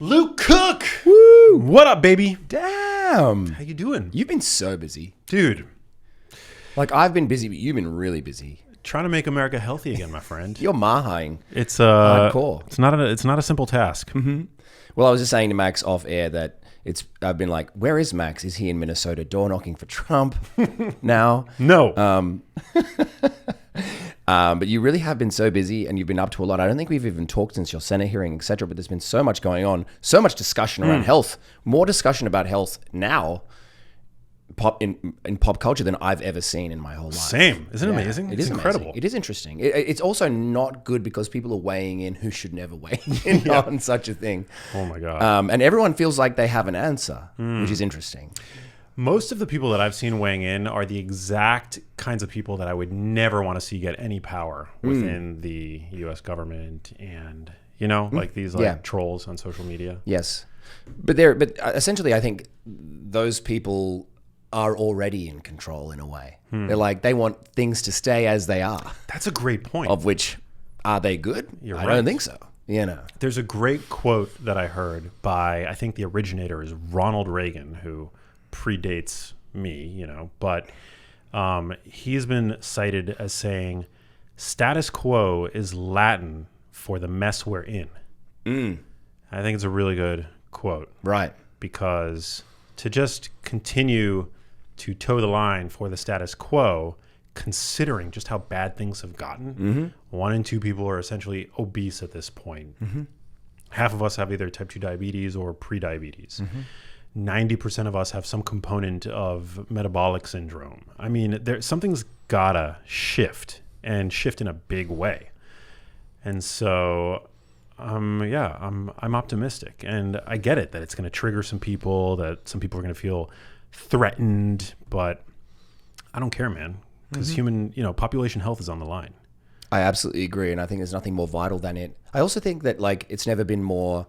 Luke Cook! Woo! What up, baby? Damn. How you doing? You've been so busy. Dude, Like, I've been busy, but you've been really busy. trying to make America healthy again, my friend. You're mahaing. It's Hardcore. It's not a simple task. Well, I was just saying to Max off air that I've been like, where is Max? Is he in Minnesota door knocking for Trump now? No. But you really have been so busy and you've been up to a lot. I don't think we've even talked since your Senate hearing, etc. But there's been so much going on, so much discussion around health, more discussion about health now in pop culture than I've ever seen in my whole life. Same. Isn't it amazing? It It's is incredible. Amazing. It is interesting. It's also not good because people are weighing in who should never weigh in on such a thing. Oh my God. And everyone feels like they have an answer, which is interesting. Most of the people that I've seen weighing in are the exact kinds of people that I would never want to see get any power within the U.S. government and, like these trolls on social media. Yes. But essentially, I think those people are already in control in a way. They're like, they want things to stay as they are. That's a great point. Of which, are they good? I don't think so. There's a great quote that I heard by, I think the originator is Ronald Reagan, who predates me, but he's been cited as saying, status quo is Latin for the mess we're in. I think it's a really good quote. Right. Because to just continue to toe the line for the status quo, considering just how bad things have gotten, 1 in 2 people are essentially obese at this point. Half of us have either type 2 diabetes or pre-diabetes. 90% of us have some component of metabolic syndrome. I mean, something's gotta shift and shift in a big way. And so, I'm optimistic, and I get it that it's going to trigger some people, that some people are going to feel threatened, but I don't care, man, because human, population health is on the line. I absolutely agree, and I think there's nothing more vital than it. I also think that it's never been more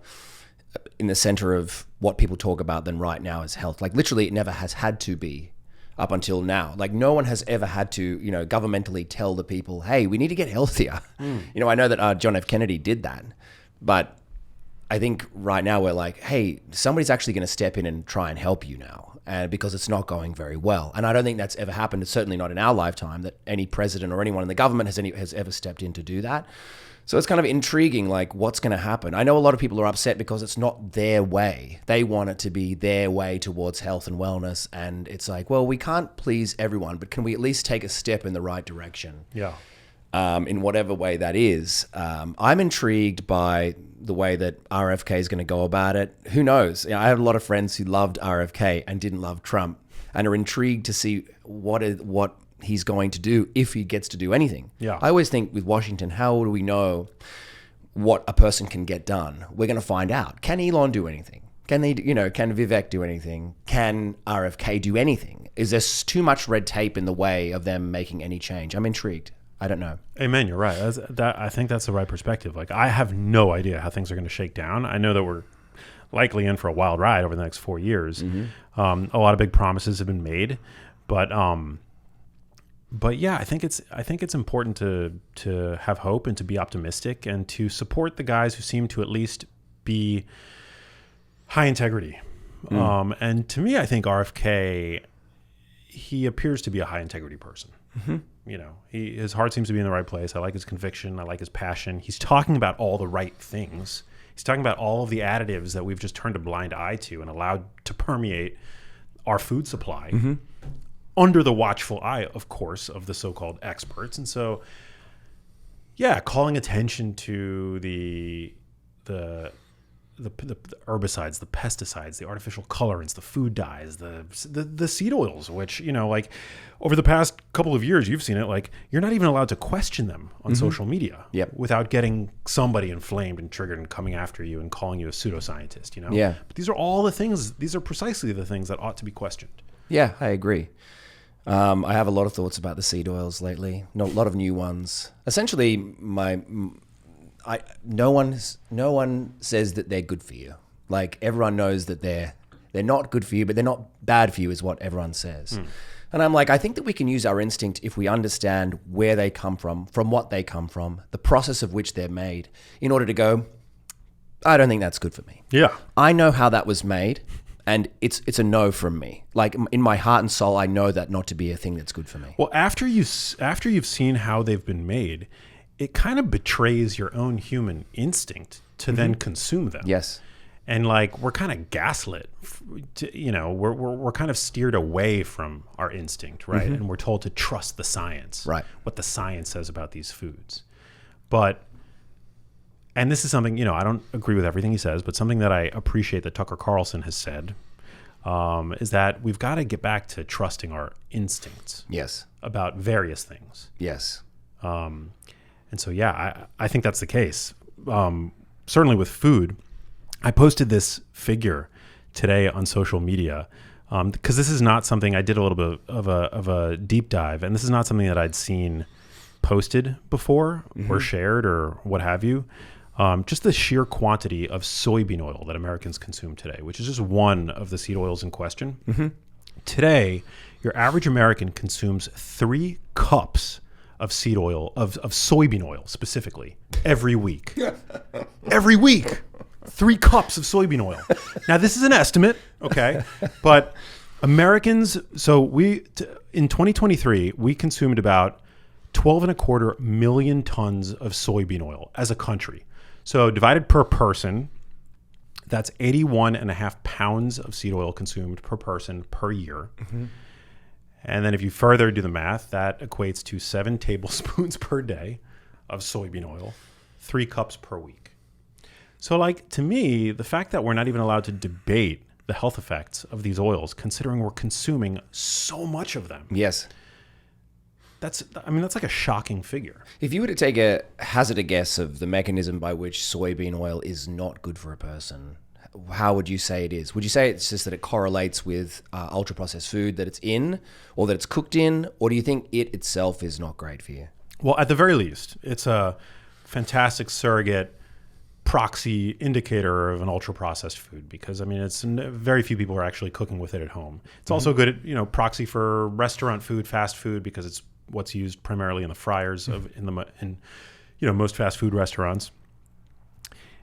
in the center of what people talk about than right now is health. Like, literally, it never has had to be up until now. Like, no one has ever had to, governmentally tell the people, hey, we need to get healthier. I know that John F. Kennedy did that, but I think right now we're like, hey, somebody's actually going to step in and try and help you now, because it's not going very well. And I don't think that's ever happened. It's certainly not in our lifetime that any president or anyone in the government has ever stepped in to do that. So it's kind of intriguing, like, what's going to happen. I know a lot of people are upset because it's not their way. They want it to be their way towards health and wellness. And it's like, well, we can't please everyone, but can we at least take a step in the right direction? Yeah. In whatever way that is. I'm intrigued by the way that RFK is going to go about it. Who knows? I have a lot of friends who loved RFK and didn't love Trump and are intrigued to see what he's going to do if he gets to do anything. Yeah. I always think with Washington, how do we know what a person can get done? We're going to find out. Can Elon do anything? Can can Vivek do anything? Can RFK do anything? Is there too much red tape in the way of them making any change? I'm intrigued. I don't know. Amen. You're right. I think that's the right perspective. Like, I have no idea how things are going to shake down. I know that we're likely in for a wild ride over the next 4 years. A lot of big promises have been made, but yeah, I think it's important to have hope and to be optimistic and to support the guys who seem to at least be high integrity. And to me, I think RFK, he appears to be a high integrity person. His heart seems to be in the right place. I like his conviction. I like his passion. He's talking about all the right things. He's talking about all of the additives that we've just turned a blind eye to and allowed to permeate our food supply under the watchful eye, of course, of the so-called experts. And so, yeah, calling attention to the herbicides, the pesticides, the artificial colorants, the food dyes, the seed oils, which, over the past couple of years, you've seen it, like, you're not even allowed to question them on social media without getting somebody inflamed and triggered and coming after you and calling you a pseudoscientist, Yeah. But these are all the things, these are precisely the things that ought to be questioned. Yeah, I agree. I have a lot of thoughts about the seed oils lately. A lot of new ones. Essentially, no one says that they're good for you. Like, everyone knows that they're not good for you, but they're not bad for you, is what everyone says. And I'm like, I think that we can use our instinct if we understand where they come from what they come from, the process of which they're made, in order to go, I don't think that's good for me. Yeah. I know how that was made, and it's a no from me. Like in my heart and soul, I know that not to be a thing that's good for me. Well, after you've seen how they've been made, it kind of betrays your own human instinct to then consume them. Yes. And like we're kind of gaslit, we're kind of steered away from our instinct, right? And we're told to trust the science, Right? What the science says about these foods. And this is something, I don't agree with everything he says, but something that I appreciate that Tucker Carlson has said is that we've got to get back to trusting our instincts. Yes. About various things. Yes. And so, yeah, I think that's the case. Certainly with food. I posted this figure today on social media because this is not something I did a little bit of a deep dive, and this is not something that I'd seen posted before or shared or what have you. Just the sheer quantity of soybean oil that Americans consume today, which is just one of the seed oils in question. Today, your average American consumes 3 cups of seed oil, of soybean oil specifically, every week. Every week. 3 cups of soybean oil. Now, this is an estimate, okay? But Americans, in 2023, we consumed about 12.25 million tons of soybean oil as a country. So divided per person, that's 81.5 pounds of seed oil consumed per person per year. And then if you further do the math, that equates to 7 tablespoons per day of soybean oil, 3 cups per week. So like, to me, the fact that we're not even allowed to debate the health effects of these oils, considering we're consuming so much of them. Yes. That's like a shocking figure. If you were to hazard a guess of the mechanism by which soybean oil is not good for a person, how would you say it is? Would you say it's just that it correlates with ultra-processed food that it's in, or that it's cooked in, or do you think it itself is not great for you? Well, at the very least, it's a fantastic surrogate proxy indicator of an ultra-processed food because, it's very few people are actually cooking with it at home. It's also good at, proxy for restaurant food, fast food, because it's what's used primarily in the fryers in most fast food restaurants.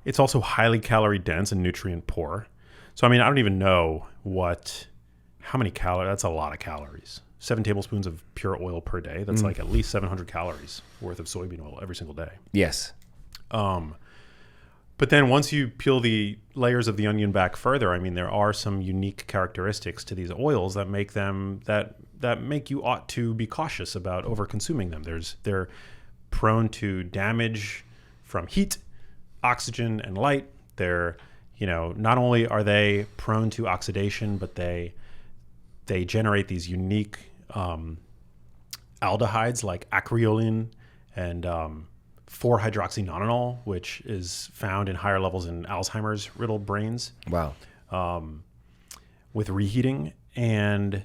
It's also highly calorie dense and nutrient poor. So, I don't even know how many calories. That's a lot of calories. 7 tablespoons of pure oil per day. That's like at least 700 calories worth of soybean oil every single day. Yes. But then once you peel the layers of the onion back further, there are some unique characteristics to these oils that make them that make you ought to be cautious about over-consuming them. They're prone to damage from heat, oxygen, and light. They're, not only are they prone to oxidation, but they generate these unique aldehydes like acrolein and 4-hydroxynonenal, which is found in higher levels in Alzheimer's riddled brains. Wow. With reheating. And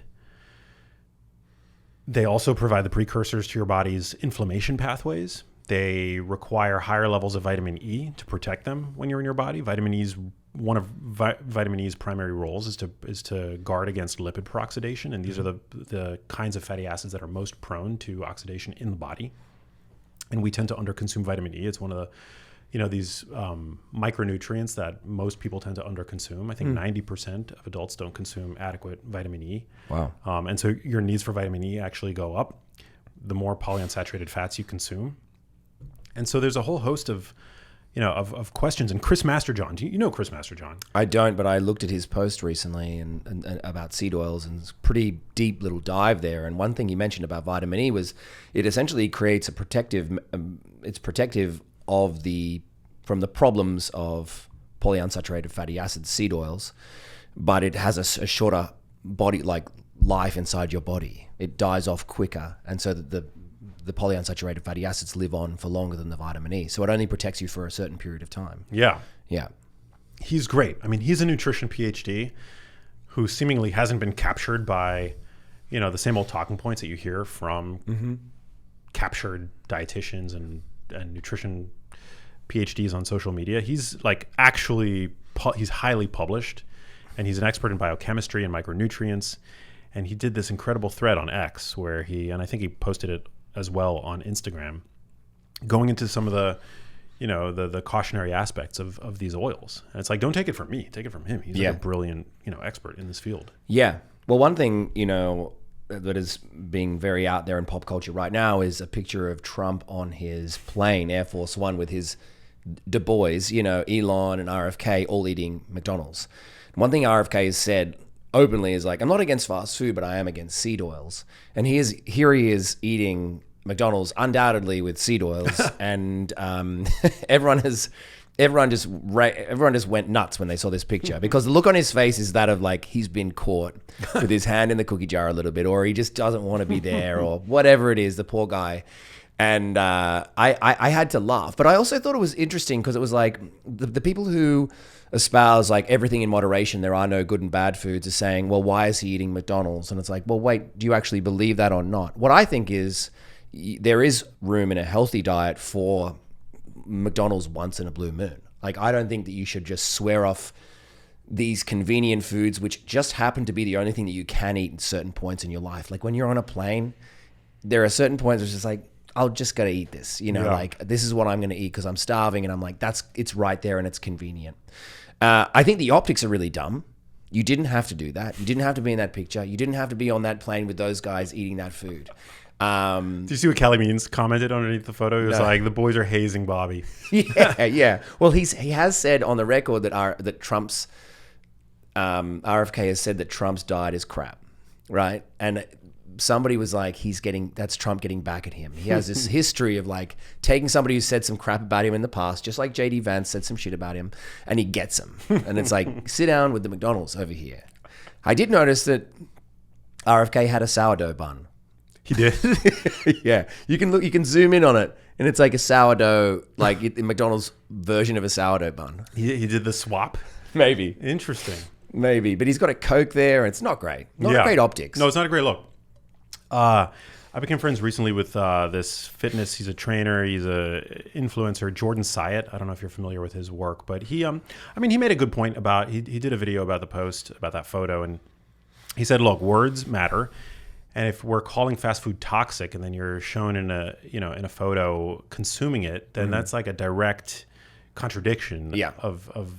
they also provide the precursors to your body's inflammation pathways. They require higher levels of vitamin E to protect them when you're in your body. Vitamin E is one of vitamin E's primary roles is to guard against lipid peroxidation, and these are the kinds of fatty acids that are most prone to oxidation in the body. And we tend to underconsume vitamin E. It's one of the, these micronutrients that most people tend to underconsume. I think 90% of adults don't consume adequate vitamin E. Wow. And so your needs for vitamin E actually go up the more polyunsaturated fats you consume. And so there's a whole host of questions. And Chris Masterjohn, do you know Chris Masterjohn? I don't, but I looked at his post recently and about seed oils, and it's a pretty deep little dive there. And one thing he mentioned about vitamin E was it essentially creates a protective. It's protective from the problems of polyunsaturated fatty acids, seed oils, but it has a shorter body life inside your body. It dies off quicker, and so that the polyunsaturated fatty acids live on for longer than the vitamin E. So it only protects you for a certain period of time. Yeah. Yeah. He's great. He's a nutrition PhD who seemingly hasn't been captured by, the same old talking points that you hear from captured dietitians and nutrition PhDs on social media. He's he's highly published, and he's an expert in biochemistry and micronutrients. And he did this incredible thread on X and I think he posted it as well on Instagram, going into some of the, the cautionary aspects of these oils. And it's like, don't take it from me, take it from him. He's like a brilliant, expert in this field. Yeah. Well, one thing, that is being very out there in pop culture right now is a picture of Trump on his plane, Air Force One, with his Du Bois, Elon and RFK all eating McDonald's. One thing RFK has said openly is like, I'm not against fast food, but I am against seed oils. And here he is eating McDonald's undoubtedly with seed oils, and everyone just went nuts when they saw this picture, because the look on his face is that of like he's been caught with his hand in the cookie jar a little bit, or he just doesn't want to be there, or whatever it is, the poor guy. And I had to laugh, but I also thought it was interesting because it was like the people who espouse like everything in moderation, there are no good and bad foods, are saying, well, why is he eating McDonald's? And it's like, well, wait, do you actually believe that or not? What I think is there is room in a healthy diet for McDonald's once in a blue moon. Like, I don't think that you should just swear off these convenient foods, which just happen to be the only thing that you can eat at certain points in your life. Like when you're on a plane, there are certain points where it's just like, I'll just gotta eat this, like this is what I'm gonna eat because I'm starving, and I'm like, it's right there and it's convenient. I think the optics are really dumb. You didn't have to do that. You didn't have to be in that picture. You didn't have to be on that plane with those guys eating that food. Do you see what Kelly Means commented underneath the photo? It was like, the boys are hazing Bobby. Yeah. Well, he has said on the record that Trump's RFK has said that Trump's diet is crap, right? And somebody was like, that's Trump getting back at him. He has this history of like taking somebody who said some crap about him in the past, just like JD Vance said some shit about him, and he gets him. And it's like, sit down with the McDonald's over here. I did notice that RFK had a sourdough bun. He did? Yeah. You can zoom in on it, and it's like a sourdough, like the McDonald's version of a sourdough bun. He did the swap? Maybe. Interesting. Maybe. But he's got a Coke there, and it's not great. Not great optics. No, it's not a great look. I became friends recently with this fitness. He's a trainer. He's a influencer, Jordan Syatt. I don't know if you're familiar with his work, but he made a good point about, he did a video about the post, about that photo, and he said, look, words matter. And if we're calling fast food toxic, and then you're shown in a photo consuming it, then that's like a direct contradiction of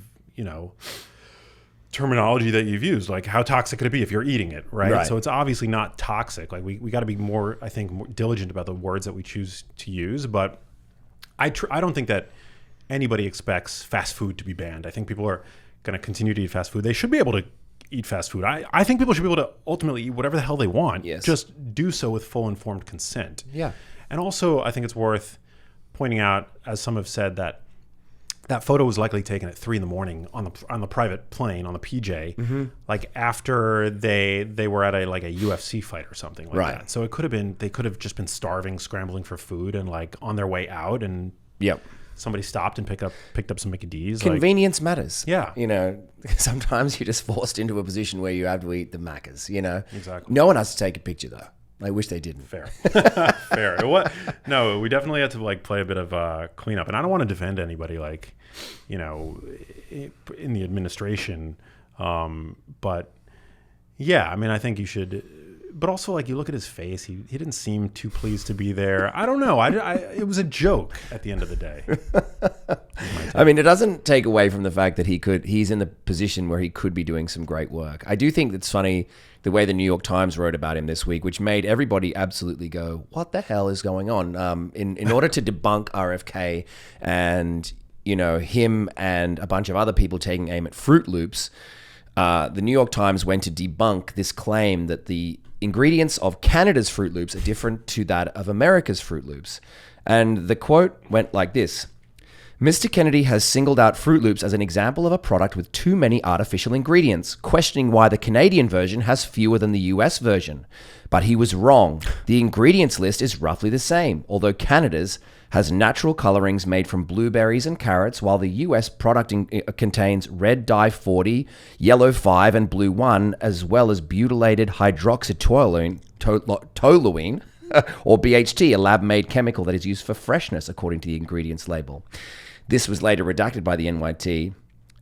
terminology that you've used. Like, how toxic could it be if you're eating it, right? So it's obviously not toxic. Like, we got to be more, I think, more diligent about the words that we choose to use. But I don't think that anybody expects fast food to be banned. I think people are going to continue to eat fast food. They should be able to eat fast food. I think people should be able to ultimately eat whatever the hell they want. Yes. Just do so with full informed consent. Yeah. And also, I think it's worth pointing out, as some have said, that photo was likely taken at 3 a.m. on the private plane on the PJ, like after they were at a UFC fight or something like that. So they could have just been starving, scrambling for food, and like on their way out, and somebody stopped and picked up some Mickey D's. Convenience matters. Yeah. Sometimes you're just forced into a position where you have to eat the Maccas, Exactly. No one has to take a picture though. I wish they didn't. Fair. Fair. No, we definitely had to play a bit of cleanup, and I don't want to defend anybody in the administration. But yeah, I think you should. But also, you look at his face; he didn't seem too pleased to be there. I don't know. It was a joke at the end of the day. It doesn't take away from the fact that he's in the position where he could be doing some great work. I do think it's funny the way the New York Times wrote about him this week, which made everybody absolutely go, "What the hell is going on?" In order to debunk RFK and him and a bunch of other people taking aim at Fruit Loops, the New York Times went to debunk this claim that the ingredients of Canada's Fruit Loops are different to that of America's Fruit Loops. And the quote went like this: Mr. Kennedy has singled out Fruit Loops as an example of a product with too many artificial ingredients, questioning why the Canadian version has fewer than the US version. But he was wrong. The ingredients list is roughly the same, although Canada's has natural colorings made from blueberries and carrots, while the US product contains red dye 40, yellow 5, and blue 1, as well as butylated hydroxytoluene, or BHT, a lab-made chemical that is used for freshness, according to the ingredients label. This was later redacted by the NYT,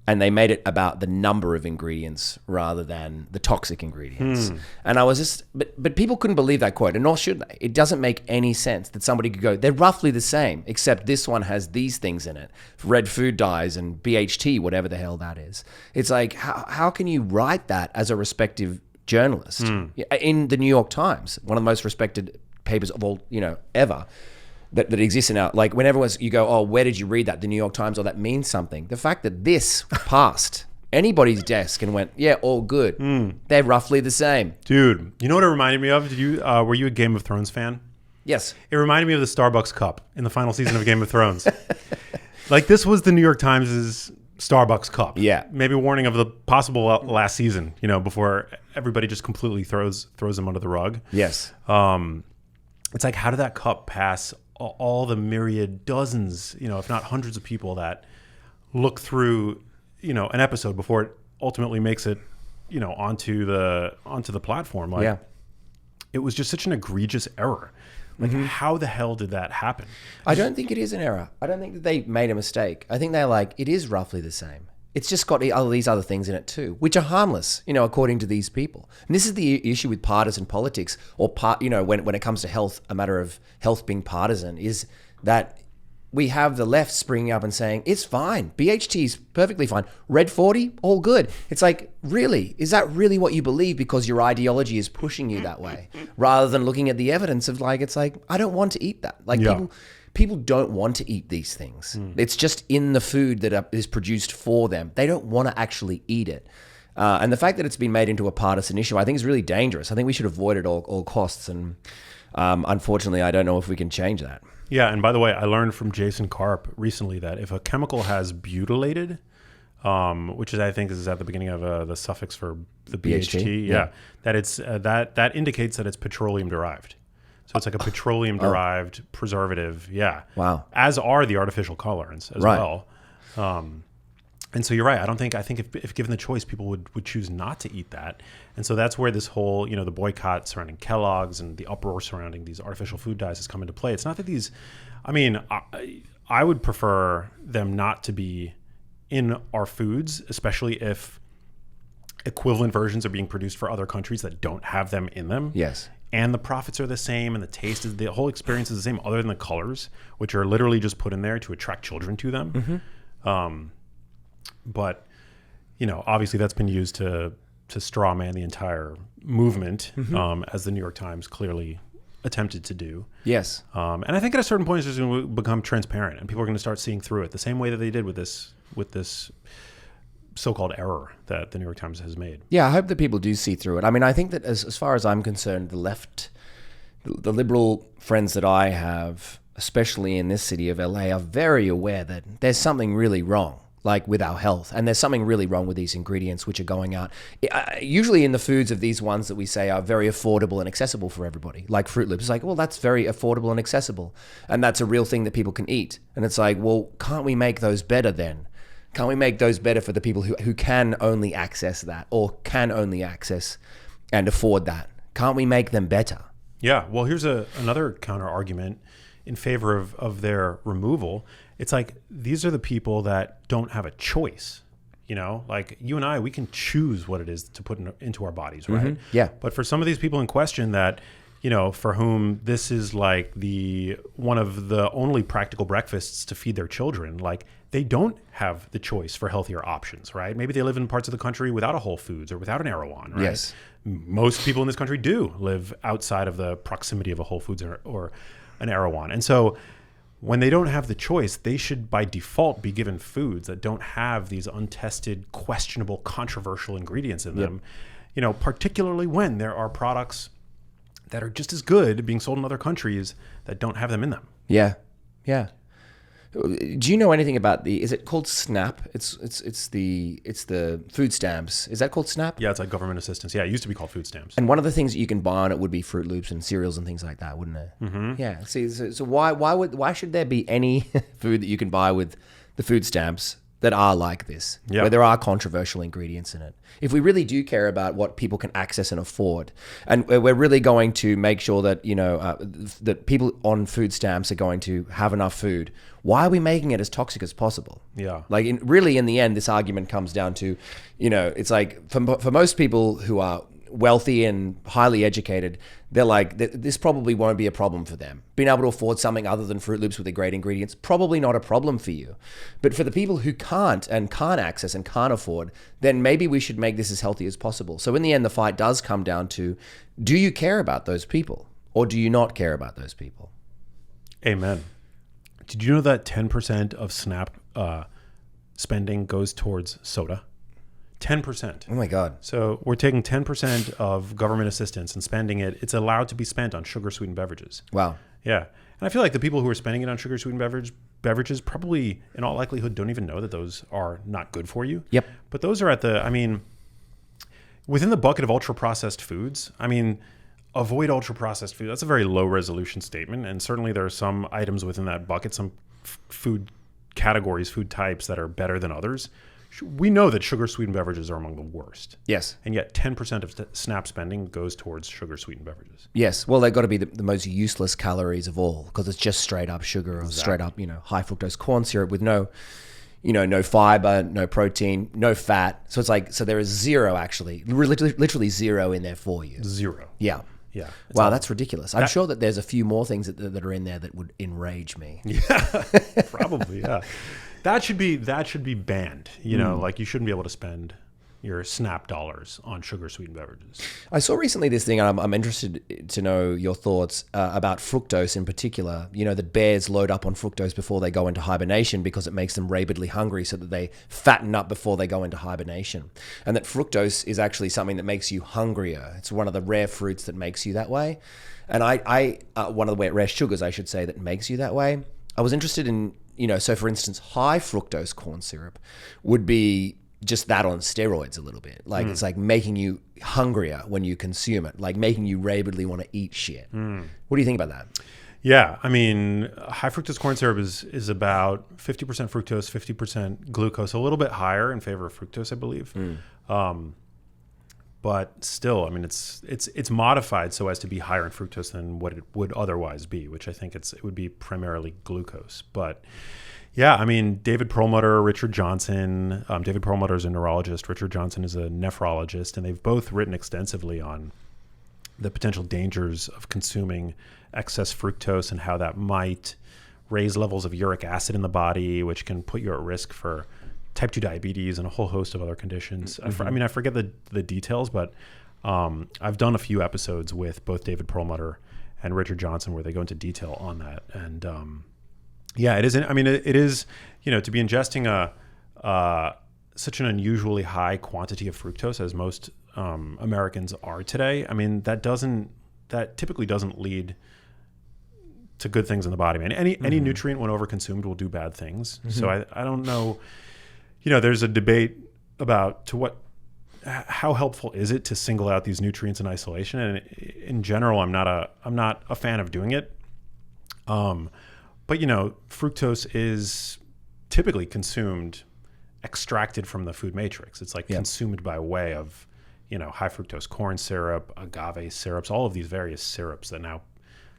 And they made it about the number of ingredients rather than the toxic ingredients. And I was just, but people couldn't believe that quote, and nor should they. It doesn't make any sense that somebody could go, they're roughly the same, except this one has these things in it, red food dyes and BHT, whatever the hell that is. It's like, how can you write that as a respective journalist in the New York Times, one of the most respected papers of all, ever? That exists in our, like, whenever you go, oh, where did you read that? The New York Times, or that means something. The fact that this passed anybody's desk and went, yeah, all good. They're roughly the same. Dude, you know what it reminded me of? Were you a Game of Thrones fan? Yes. It reminded me of the Starbucks cup in the final season of Game of Thrones. Like, this was the New York Times' Starbucks cup. Yeah. Maybe a warning of the possible last season, before everybody just completely throws them under the rug. Yes. It's like, how did that cup pass all the myriad dozens, if not hundreds of people that look through, an episode before it ultimately makes it, onto the platform? Like, it was just such an egregious error. Like, how the hell did that happen? I don't think it is an error. I don't think that they made a mistake. I think they're like, it is roughly the same. It's just got all these other things in it too, which are harmless, according to these people. And this is the issue with partisan politics, or when it comes to health, a matter of health being partisan, is that we have the left springing up and saying, it's fine. BHT is perfectly fine. Red 40, all good. It's like, really? Is that really what you believe because your ideology is pushing you that way? Rather than looking at the evidence of it's like, I don't want to eat that. Like, people don't want to eat these things. It's just in the food that is produced for them. They don't want to actually eat it. And the fact that it's been made into a partisan issue, I think, is really dangerous. I think we should avoid it at all costs. And unfortunately, I don't know if we can change that. Yeah, and by the way, I learned from Jason Karp recently that if a chemical has butylated, which I think is at the beginning of the suffix for the BHT, that it's that indicates that it's petroleum derived. So it's like a petroleum-derived preservative, Wow. As are the artificial colorants as well. And so you're right. I think if given the choice, people would choose not to eat that. And so that's where this whole, the boycott surrounding Kellogg's and the uproar surrounding these artificial food dyes has come into play. It's not that these, I would prefer them not to be in our foods, especially if equivalent versions are being produced for other countries that don't have them in them. Yes. And the profits are the same, and the taste is the whole experience is the same, other than the colors, which are literally just put in there to attract children to them. But obviously that's been used to straw man the entire movement, as the New York Times clearly attempted to do. Yes. And I think at a certain point it's just going to become transparent, and people are going to start seeing through it the same way that they did with this so-called error that the New York Times has made. Yeah, I hope that people do see through it. I think that as far as I'm concerned, the left, the liberal friends that I have, especially in this city of LA, are very aware that there's something really wrong, like with our health, and there's something really wrong with these ingredients which are going out. Usually in the foods of these ones that we say are very affordable and accessible for everybody, like Fruit Loops. It's like, well, that's very affordable and accessible, and that's a real thing that people can eat. And it's like, well, can't we make those better then? Can't we make those better for the people who can only access that, or can only access and afford that? Can't we make them better? Yeah. Well, here's another counter argument in favor of their removal. It's like, these are the people that don't have a choice. Like you and I, we can choose what it is to put into our bodies, right? Yeah. But for some of these people in question that, for whom this is like one of the only practical breakfasts to feed their children, like, they don't have the choice for healthier options, right? Maybe they live in parts of the country without a Whole Foods or without an Erewhon, right? Yes. Most people in this country do live outside of the proximity of a Whole Foods or an Erewhon. And so when they don't have the choice, they should by default be given foods that don't have these untested, questionable, controversial ingredients in them, particularly when there are products that are just as good being sold in other countries that don't have them in them. Yeah. Yeah. Do you know anything about is it called SNAP? It's the food stamps. Is that called SNAP? Yeah, it's like government assistance. Yeah, it used to be called food stamps. And one of the things that you can buy on it would be Fruit Loops and cereals and things like that, wouldn't it? Mm-hmm. Yeah. See, so why should there be any food that you can buy with the food stamps that are like this, Yeah. where there are controversial ingredients in it. If we really do care about what people can access and afford, and we're really going to make sure that, that people on food stamps are going to have enough food, why are we making it as toxic as possible? Yeah. Like, really, in the end, this argument comes down to, it's like for most people who are wealthy and highly educated, they're like, this probably won't be a problem for them. Being able to afford something other than Fruit Loops with the great ingredients, probably not a problem for you. But for the people who can't access and can't afford, then maybe we should make this as healthy as possible. So in the end, the fight does come down to, do you care about those people or do you not care about those people? Amen. Did you know that 10% of SNAP spending goes towards soda? 10%. Oh my God. So we're taking 10% of government assistance and spending it. It's allowed to be spent on sugar-sweetened beverages. Wow. Yeah. And I feel like the people who are spending it on sugar-sweetened beverages probably, in all likelihood, don't even know that those are not good for you. Yep. But those are within the bucket of ultra-processed foods, avoid ultra-processed food. That's a very low-resolution statement. And certainly there are some items within that bucket, some food categories, food types that are better than others. We know that sugar-sweetened beverages are among the worst. Yes. And yet 10% of SNAP spending goes towards sugar-sweetened beverages. Yes. Well, they've got to be the most useless calories of all, because it's just straight up sugar or straight up, high fructose corn syrup with no fiber, no protein, no fat. So it's like, so there is zero actually, literally zero in there for you. Zero. Yeah. Yeah. Wow, that's ridiculous. I'm sure that there's a few more things that are in there that would enrage me. Yeah, probably. Yeah. That should be banned. Like you shouldn't be able to spend your SNAP dollars on sugar-sweetened beverages. I saw recently this thing, and I'm interested to know your thoughts about fructose in particular. That bears load up on fructose before they go into hibernation because it makes them rabidly hungry so that they fatten up before they go into hibernation. And that fructose is actually something that makes you hungrier. It's one of the rare fruits that makes you that way. And one of the rare sugars, I should say, that makes you that way. I was interested in, so for instance, high fructose corn syrup would be just that on steroids a little bit. Like it's like making you hungrier when you consume it, like making you rabidly want to eat shit. What do you think about that? Yeah, high fructose corn syrup is about 50% fructose, 50% glucose, a little bit higher in favor of fructose, I believe. But still, it's modified so as to be higher in fructose than what it would otherwise be, which I think it would be primarily glucose. But yeah, David Perlmutter, Richard Johnson. David Perlmutter is a neurologist. Richard Johnson is a nephrologist, and they've both written extensively on the potential dangers of consuming excess fructose and how that might raise levels of uric acid in the body, which can put you at risk for type 2 diabetes and a whole host of other conditions. I forget the details, but I've done a few episodes with both David Perlmutter and Richard Johnson where they go into detail on that. And yeah, it is. It is. To be ingesting such an unusually high quantity of fructose as most Americans are today. That typically doesn't lead to good things in the body. Any nutrient when overconsumed will do bad things. So I don't know. There's a debate about how helpful is it to single out these nutrients in isolation. And in general, I'm not a fan of doing it. But fructose is typically consumed, extracted from the food matrix. It's like consumed by way of, high fructose corn syrup, agave syrups, all of these various syrups that now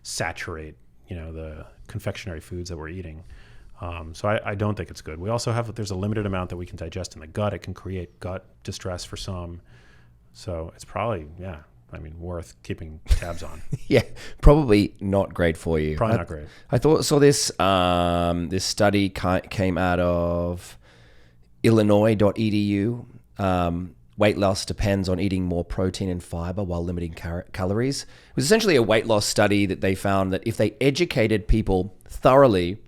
saturate, the confectionery foods that we're eating. So I don't think it's good. We also there's a limited amount that we can digest in the gut. It can create gut distress for some. So it's probably, worth keeping tabs on. Yeah, probably not great for you. Probably not great. I saw this this study came out of Illinois.edu. Weight loss depends on eating more protein and fiber while limiting calories. It was essentially a weight loss study that they found that if they educated people thoroughly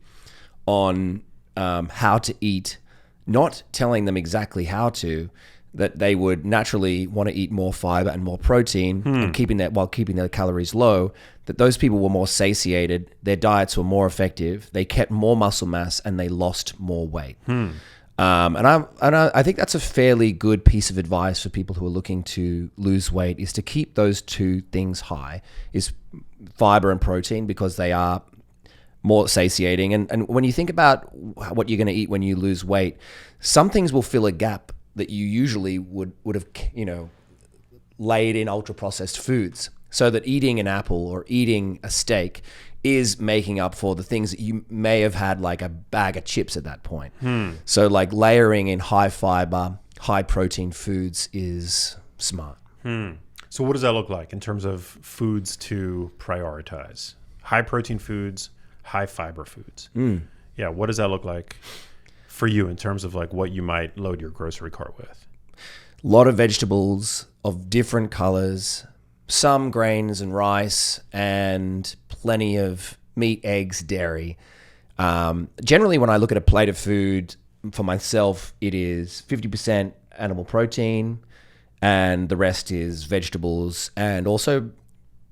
on how to eat, not telling them exactly how to, that they would naturally want to eat more fiber and more protein and keeping their calories low, that those people were more satiated, their diets were more effective, they kept more muscle mass, and they lost more weight. And I think that's a fairly good piece of advice for people who are looking to lose weight, is to keep those two things high, is fiber and protein, because they are more satiating. And when you think about what you're going to eat when you lose weight, some things will fill a gap that you usually would have, laid in ultra processed foods. So that eating an apple or eating a steak is making up for the things that you may have had, like a bag of chips at that point. So like layering in high fiber, high protein foods is smart. So what does that look like in terms of foods to prioritize? High protein foods, high fiber foods. Yeah, what does that look like for you in terms of like what you might load your grocery cart with? A lot of vegetables of different colors, some grains and rice, and plenty of meat, eggs, dairy. Generally, when I look at a plate of food for myself, it is 50% animal protein, and the rest is vegetables, and also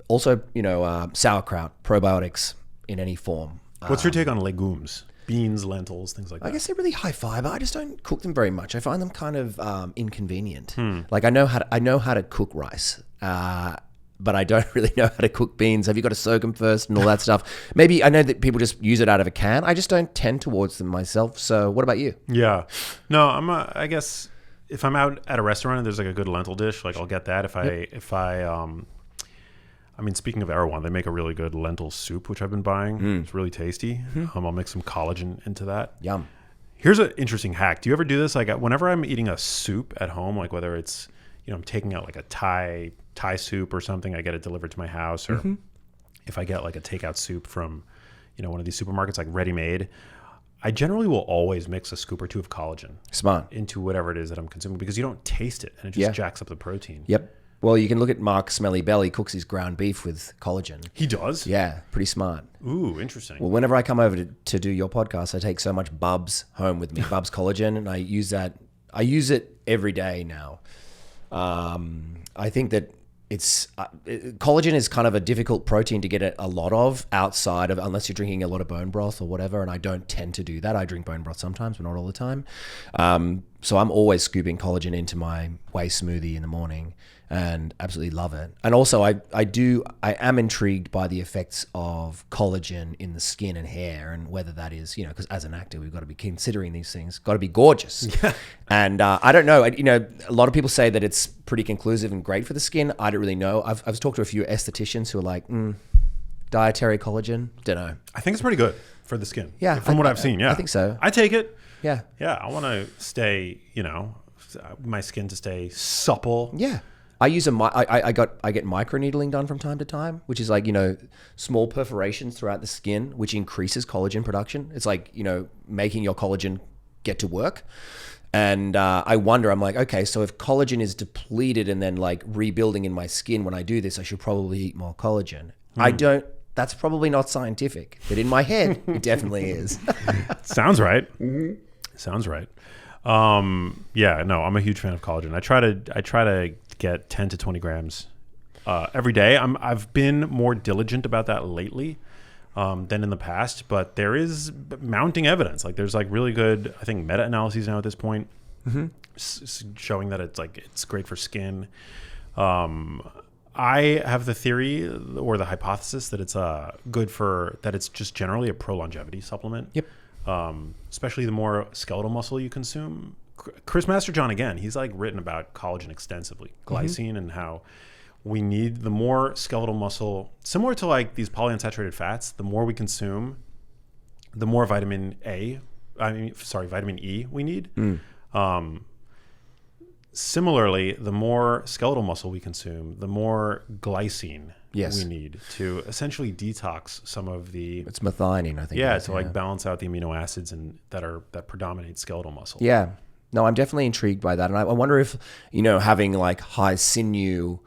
sauerkraut, probiotics in any form. What's your take on legumes? Beans, lentils, things like that. I guess they're really high fiber. I just don't cook them very much. I find them kind of inconvenient. Like I know how to cook rice, but I don't really know how to cook beans. Have you got to soak them first and all that stuff? Maybe I know that people just use it out of a can. I just don't tend towards them myself. So what about you? Yeah, no, I guess if I'm out at a restaurant and there's like a good lentil dish, like I'll get that. I mean, speaking of Erewhon, they make a really good lentil soup, which I've been buying. It's really tasty. I'll make some collagen into that. Yum. Here's an interesting hack. Do you ever do this? Like whenever I'm eating a soup at home, like whether it's, I'm taking out like a Thai soup or something, I get it delivered to my house. Or if I get like a takeout soup from, one of these supermarkets, like ready-made, I generally will always mix a scoop or two of collagen. Smart. Into whatever it is that I'm consuming because you don't taste it and it just jacks up the protein. Yep. Well, you can look at Mark Smelly Belly cooks his ground beef with collagen. He does? Yeah, pretty smart. Ooh, interesting. Well, whenever I come over to do your podcast, I take so much Bubs home with me, Bubs collagen, and I use that. I use it every day now. I think that collagen is kind of a difficult protein to get a lot of outside of, unless you're drinking a lot of bone broth or whatever, and I don't tend to do that. I drink bone broth sometimes, but not all the time. So I'm always scooping collagen into my whey smoothie in the morning and absolutely love it. And also I am intrigued by the effects of collagen in the skin and hair, and whether that is, because as an actor, we've got to be considering these things, got to be gorgeous. And I don't know, a lot of people say that it's pretty conclusive and great for the skin. I don't really know. I've talked to a few estheticians who are like, dietary collagen, don't know. I think it's pretty good for the skin. Yeah. From what I've seen, yeah. I think so. I take it. Yeah. Yeah, I want to stay, my skin to stay supple. Yeah. I use I get microneedling done from time to time, which is like, small perforations throughout the skin, which increases collagen production. It's like, making your collagen get to work. And I wonder, I'm like, okay, so if collagen is depleted and then like rebuilding in my skin when I do this, I should probably eat more collagen. That's probably not scientific, but in my head, it definitely is. Sounds right. Sounds right. Yeah, no, I'm a huge fan of collagen. I try to get 10 to 20 grams every day. I've been more diligent about that lately than in the past, but there is mounting evidence. Like there's like really good, I think, meta-analyses now at this point showing that it's great for skin. I have the theory or the hypothesis that it's that it's just generally a pro-longevity supplement. Yep. Especially the more skeletal muscle you consume. Chris Masterjohn, again, he's like written about collagen extensively, glycine, and how we need the more skeletal muscle, similar to like these polyunsaturated fats. The more we consume, the more vitamin E we need. Similarly, the more skeletal muscle we consume, the more glycine we need to essentially detox some of the... It's methionine, I think. Yeah, like balance out the amino acids that predominate skeletal muscle. Yeah. No, I'm definitely intrigued by that. And I wonder if, having like high sinew,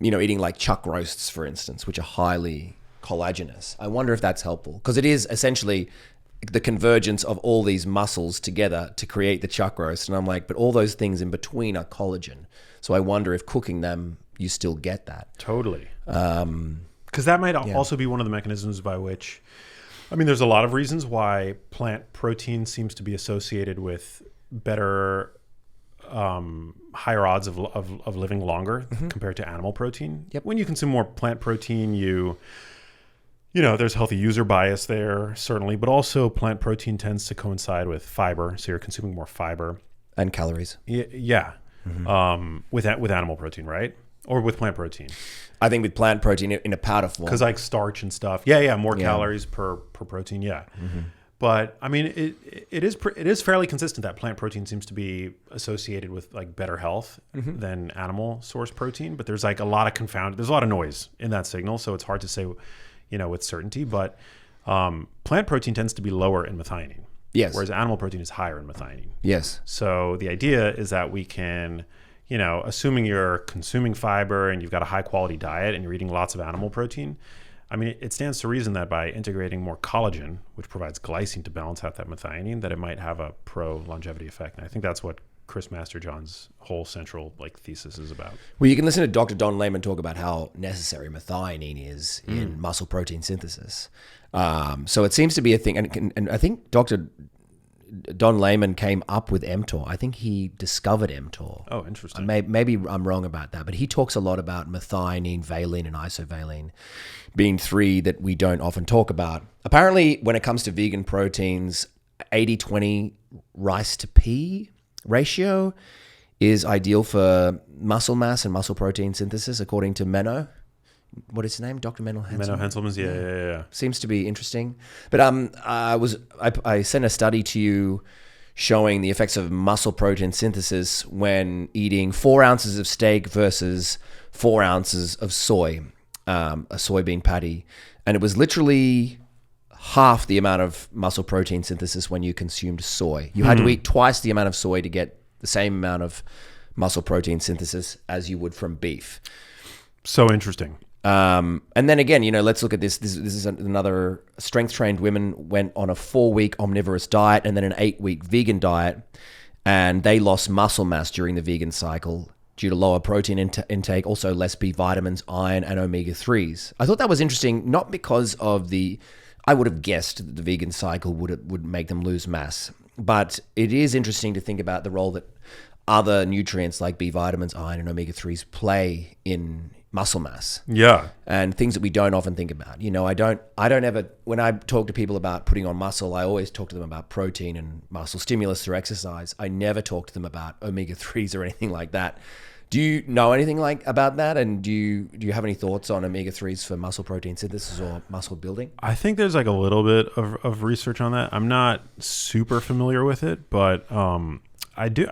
eating like chuck roasts, for instance, which are highly collagenous, I wonder if that's helpful. Because it is essentially the convergence of all these muscles together to create the chuck roast. And I'm like, but all those things in between are collagen. So I wonder if cooking them, you still get that. Totally. Because that might also be one of the mechanisms by which, there's a lot of reasons why plant protein seems to be associated with better, higher odds of living longer compared to animal protein. Yep. When you consume more plant protein, you There's healthy user bias there, certainly, but also plant protein tends to coincide with fiber. So you're consuming more fiber. And calories. Yeah. With animal protein, right? Or with plant protein. I think with plant protein in a powder form. Because like starch and stuff. Yeah. More calories per protein. Yeah. But I mean, it is fairly consistent that plant protein seems to be associated with like better health than animal source protein. But there's like a lot of there's a lot of noise in that signal. So it's hard to say, with certainty. But plant protein tends to be lower in methionine. Yes. Whereas animal protein is higher in methionine. Yes. So the idea is that we can, assuming you're consuming fiber and you've got a high quality diet and you're eating lots of animal protein, I mean, it stands to reason that by integrating more collagen, which provides glycine to balance out that methionine, that it might have a pro-longevity effect. And I think that's what Chris Masterjohn's whole central thesis is about. Well, you can listen to Dr. Don Layman talk about how necessary methionine is in muscle protein synthesis. So it seems to be a thing. And I think Dr. Don Layman came up with mTOR. I think he discovered mTOR. Oh, interesting. Maybe I'm wrong about that, but he talks a lot about methionine, valine, and isovaline being three that we don't often talk about. Apparently, when it comes to vegan proteins, 80-20 rice to pea ratio is ideal for muscle mass and muscle protein synthesis, according to Menno. What is his name? Dr. Menno Henselman? Menno Henselman's, yeah. Seems to be interesting. But I sent a study to you showing the effects of muscle protein synthesis when eating 4 ounces of steak versus 4 ounces of soy, a soybean patty. And it was literally half the amount of muscle protein synthesis when you consumed soy. You had to eat twice the amount of soy to get the same amount of muscle protein synthesis as you would from beef. So interesting. And then again, let's look at this. This is another strength-trained women went on a 4-week omnivorous diet and then an 8-week vegan diet, and they lost muscle mass during the vegan cycle due to lower protein intake, also less B vitamins, iron, and omega-3s. I thought that was interesting, not because of I would have guessed that the vegan cycle would make them lose mass, but it is interesting to think about the role that other nutrients like B vitamins, iron, and omega-3s play in muscle mass. Yeah. And things that we don't often think about. I don't ever, when I talk to people about putting on muscle, I always talk to them about protein and muscle stimulus through exercise. I never talk to them about omega-3s or anything like that. Do you know anything about that? And do you have any thoughts on omega-3s for muscle protein synthesis or muscle building? I think there's like a little bit of research on that. I'm not super familiar with it, but I do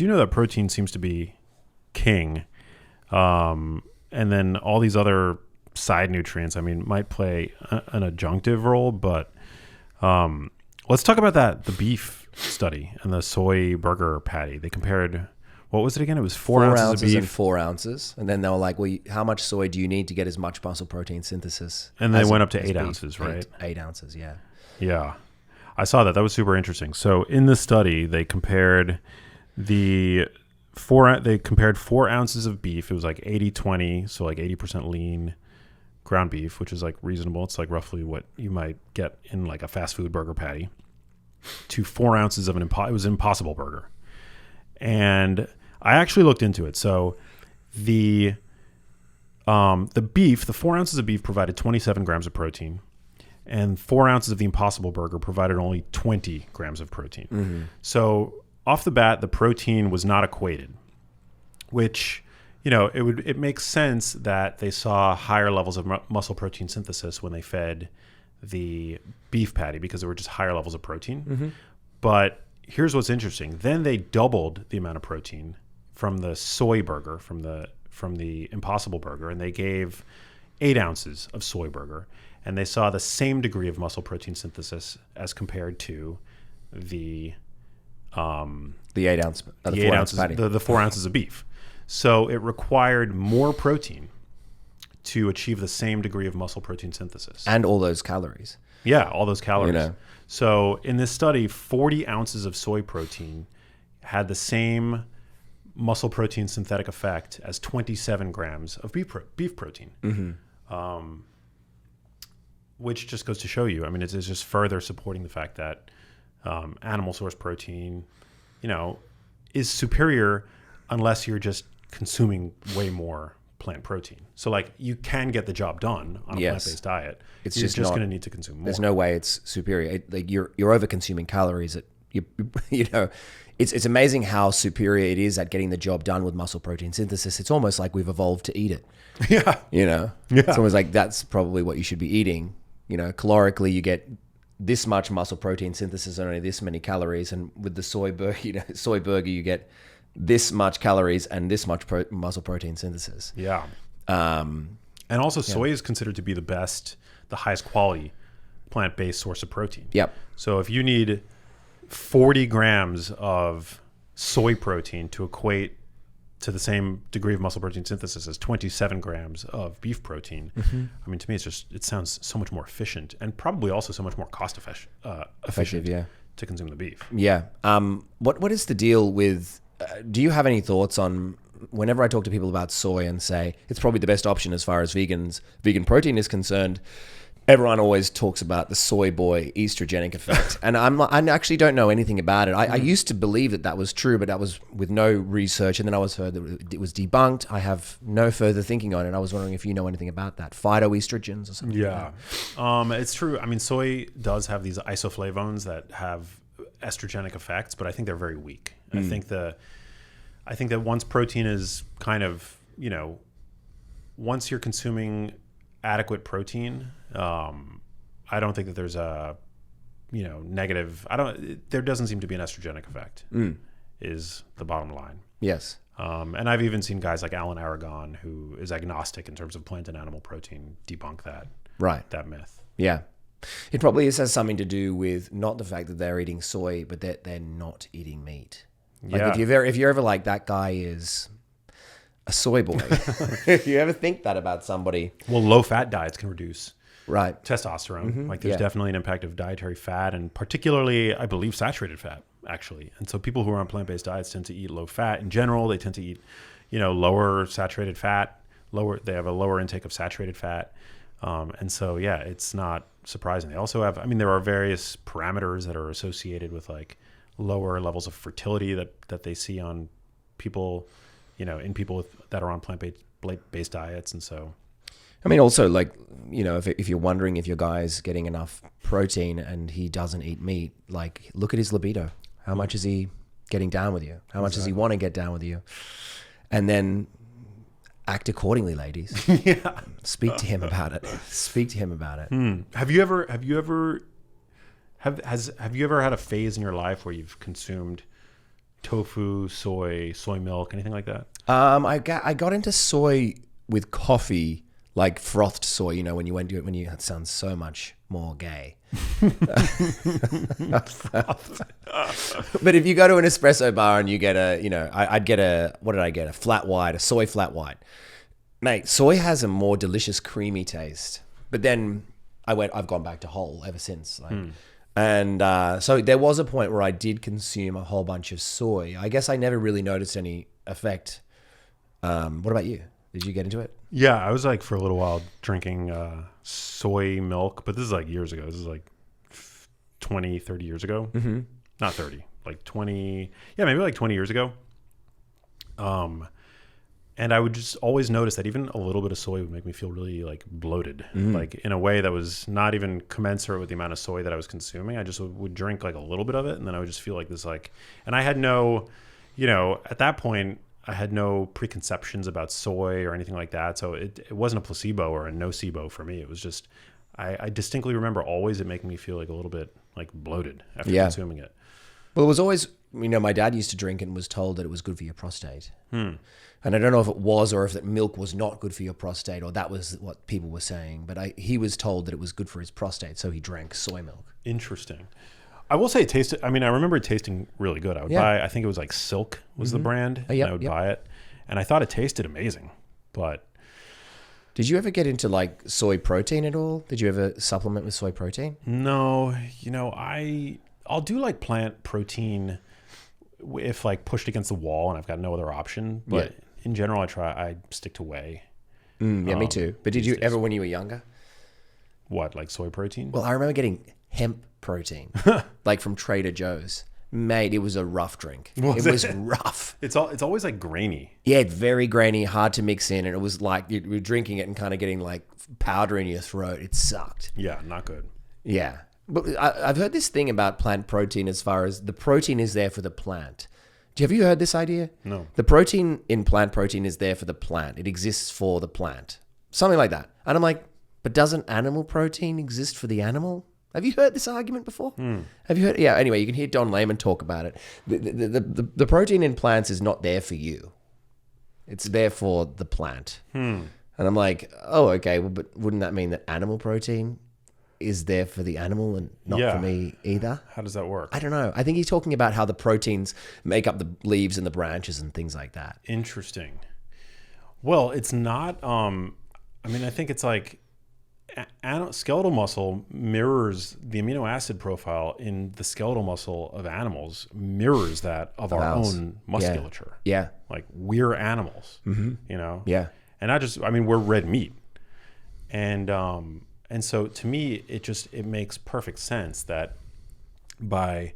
know that protein seems to be king. And then all these other side nutrients, might play an adjunctive role. But let's talk about the beef study and the soy burger patty. They compared, what was it again? It was 4 ounces of beef. And 4 ounces. And then they were like, well, how much soy do you need to get as much muscle protein synthesis? And they went up to 8 ounces, right? 8 ounces, yeah. Yeah. I saw that. That was super interesting. So in the study, they compared they compared 4 ounces of beef. It was like 80-20, so like 80% lean ground beef, which is like reasonable. It's like roughly what you might get in like a fast food burger patty, to 4 ounces of it was an Impossible Burger. And I actually looked into it. So the beef, the 4 ounces of beef provided 27 grams of protein, and 4 ounces of the Impossible Burger provided only 20 grams of protein. Mm-hmm. So off the bat, the protein was not equated, which, it makes sense that they saw higher levels of muscle protein synthesis when they fed the beef patty because there were just higher levels of protein. Mm-hmm. But here's what's interesting. Then they doubled the amount of protein from the soy burger, from the Impossible Burger, and they gave 8 ounces of soy burger, and they saw the same degree of muscle protein synthesis as compared to the 8 ounce, the 4 ounces, patty. The 4 ounces of beef. So it required more protein to achieve the same degree of muscle protein synthesis. And all those calories. Yeah, all those calories. So in this study, 40 ounces of soy protein had the same muscle protein synthetic effect as 27 grams of beef protein. Mm-hmm. Which just goes to show you, it's just further supporting the fact that animal source protein, is superior unless you're just consuming way more plant protein. So like you can get the job done on a plant-based diet. It's You're just going not- to need to consume more. There's no way it's superior. Like you're over consuming calories. You know, it's amazing how superior it is at getting the job done with muscle protein synthesis. It's almost like we've evolved to eat it. Yeah. You know, it's almost like that's probably what you should be eating. You know, calorically, you get this much muscle protein synthesis and only this many calories, and with the soy burger, you get this much calories and this much muscle protein synthesis. Yeah. And also, soy is considered to be the highest quality plant-based source of protein. Yep. So if you need 40 grams of soy protein to equate to the same degree of muscle protein synthesis as 27 grams of beef protein, I mean, to me, it sounds so much more efficient and probably also so much more cost efficient to consume the beef. Yeah. What is the deal with? Do you have any thoughts on? Whenever I talk to people about soy and say it's probably the best option as far as vegan protein is concerned, everyone always talks about the soy boy estrogenic effect, and I actually don't know anything about it. I used to believe that was true, but that was with no research, and then I heard that it was debunked. I have no further thinking on it. I was wondering if you know anything about that, phytoestrogens or something. Yeah, it's true. I mean, soy does have these isoflavones that have estrogenic effects, but I think they're very weak. I think that once protein is kind of, you know, once you're consuming adequate protein, I don't think that there's a, you know, negative. There doesn't seem to be an estrogenic effect. Is the bottom line. Yes. And I've even seen guys like Alan Aragon, who is agnostic in terms of plant and animal protein, debunk that myth. Yeah. It probably has something to do with not the fact that they're eating soy, but that they're not eating meat. Like if you're ever like, that guy is a soy boy. If you ever think that about somebody. Well, low-fat diets can reduce testosterone. Like there's definitely an impact of dietary fat, and particularly, I believe, saturated fat, actually. And so people who are on plant-based diets tend to eat low-fat. In general, they tend to eat, you know, lower saturated fat. They have a lower intake of saturated fat. And so, yeah, it's not surprising. They also have, I mean, there are various parameters that are associated with like lower levels of fertility that they see on people, you know, in people that are on plant-based diets. And so, I mean, also, like, you know, if you're wondering if your guy's getting enough protein and he doesn't eat meat, like, look at his libido. How much is he getting down with you? How much does he want to get down with you? And then act accordingly, ladies. Yeah. Speak to him about it. Speak to him about it. Have you ever had a phase in your life where you've consumed tofu, soy milk, anything like that? I got into soy with coffee, like frothed soy. You know, that sounds so much more gay. But if you go to an espresso bar and you get I'd get a flat white, a soy flat white. Mate, soy has a more delicious, creamy taste. But then I've gone back to whole ever since. And so there was a point where I did consume a whole bunch of soy. I guess I never really noticed any effect. What about you? Did you get into it? Yeah, I was like for a little while drinking soy milk, but this is like years ago. This is like 20, 30 years ago. Mm-hmm. Not 30, like 20. Yeah, maybe like 20 years ago. And I would just always notice that even a little bit of soy would make me feel really like bloated, like in a way that was not even commensurate with the amount of soy that I was consuming. I just would drink like a little bit of it, and then I would just feel like this and I had no, you know, at that point, I had no preconceptions about soy or anything like that. So it wasn't a placebo or a nocebo for me. It was just, I distinctly remember always it making me feel like a little bit like bloated after consuming it. Well, it was always, you know, my dad used to drink and was told that it was good for your prostate. And I don't know if it was or if that milk was not good for your prostate or that was what people were saying. But he was told that it was good for his prostate, so he drank soy milk. Interesting. I will say it tasted, I mean, I remember it tasting really good. I would buy, I think it was like Silk was the brand. And I would buy it. And I thought it tasted amazing. But did you ever get into like soy protein at all? Did you ever supplement with soy protein? No. You know, I'll do like plant protein if like pushed against the wall and I've got no other option. But in general, I stick to whey. Yeah, me too. But did you ever, when you were younger? What, like soy protein? Well, I remember getting hemp protein, like from Trader Joe's. Mate, it was a rough drink. It was rough. It's always like grainy. Yeah, it's very grainy, hard to mix in, and it was like you were drinking it and kind of getting like powder in your throat. It sucked. Yeah, not good. Yeah. But I've heard this thing about plant protein as far as the protein is there for the plant. Have you heard this idea? No. The protein in plant protein is there for the plant. It exists for the plant. Something like that. And I'm like, but doesn't animal protein exist for the animal? Have you heard this argument before? Have you heard? Yeah, anyway, you can hear Don Layman talk about it. The protein in plants is not there for you. It's there for the plant. And I'm like, oh, okay, well, but wouldn't that mean that animal protein is there for the animal and not for me either? How does that work? I don't know. I think he's talking about how the proteins make up the leaves and the branches and things like that. Interesting. Well, it's not, I think it's like skeletal muscle mirrors the amino acid profile in the skeletal muscle of animals mirrors that of our own musculature. Yeah. Like we're animals, you know? Yeah. And we're red meat. And so to me, it makes perfect sense that by,